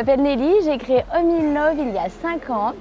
m'appelle Nelly, j'ai créé Home in Love il y a 5 ans.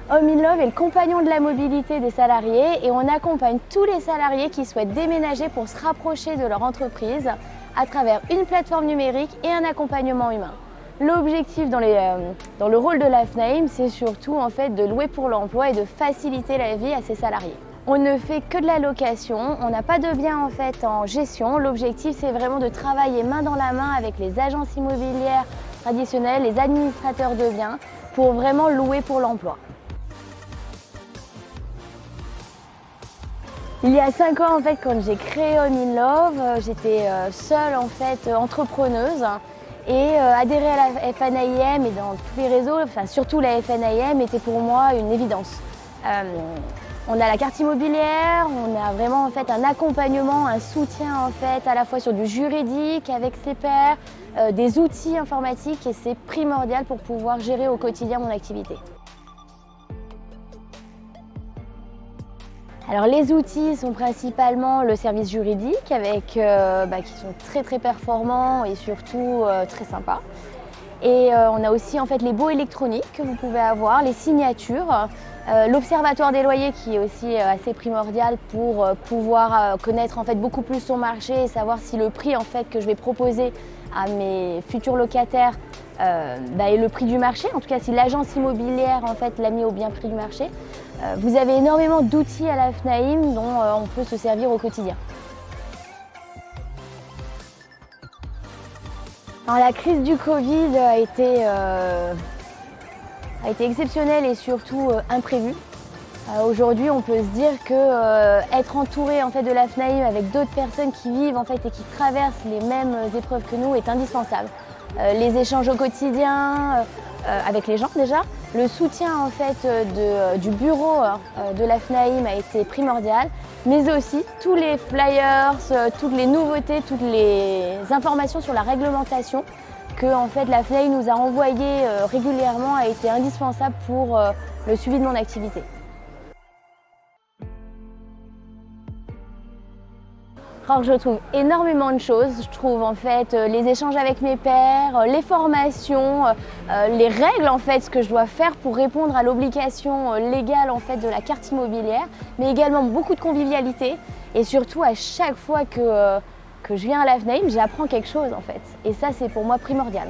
Home in Love est le compagnon de la mobilité des salariés et on accompagne tous les salariés qui souhaitent déménager pour se rapprocher de leur entreprise à travers une plateforme numérique et un accompagnement humain. L'objectif dans le rôle de Lifename, c'est surtout en fait de louer pour l'emploi et de faciliter la vie à ses salariés. On ne fait que de la location, on n'a pas de bien en fait en gestion. L'objectif, c'est vraiment de travailler main dans la main avec les agences immobilières traditionnelles, les administrateurs de biens, pour vraiment louer pour l'emploi. Il y a 5 ans en fait, quand j'ai créé Home in Love, j'étais seule en fait entrepreneuse et adhérer à la FNAIM et dans tous les réseaux, enfin surtout la FNAIM, était pour moi une évidence. On a la carte immobilière, on a vraiment en fait un accompagnement, un soutien en fait à la fois sur du juridique avec ses pairs, des outils informatiques et c'est primordial pour pouvoir gérer au quotidien mon activité. Alors les outils sont principalement le service juridique avec, qui sont très performants et surtout très sympas. Et on a aussi en fait les baux électroniques que vous pouvez avoir, les signatures, l'observatoire des loyers qui est aussi assez primordial pour pouvoir connaître en fait beaucoup plus son marché et savoir si le prix en fait que je vais proposer à mes futurs locataires est le prix du marché, en tout cas si l'agence immobilière en fait l'a mis au bien prix du marché. Vous avez énormément d'outils à la FNAIM dont on peut se servir au quotidien. Alors, la crise du Covid a été exceptionnelle et surtout imprévue. Aujourd'hui, on peut se dire que être entouré en fait, de la FNAIM avec d'autres personnes qui vivent en fait, et qui traversent les mêmes épreuves que nous est indispensable. Les échanges au quotidien avec les gens déjà, le soutien en fait, du bureau de la FNAIM a été primordial, mais aussi tous les flyers, toutes les nouveautés, toutes les informations sur la réglementation que en fait, la FNAIM nous a envoyées régulièrement a été indispensable pour le suivi de mon activité. Alors, je trouve énormément de choses. Je trouve en fait les échanges avec mes pairs, les formations, les règles en fait, ce que je dois faire pour répondre à l'obligation légale en fait de la carte immobilière, mais également beaucoup de convivialité et surtout à chaque fois que je viens à la FNAIM, j'apprends quelque chose en fait. Et ça, c'est pour moi primordial.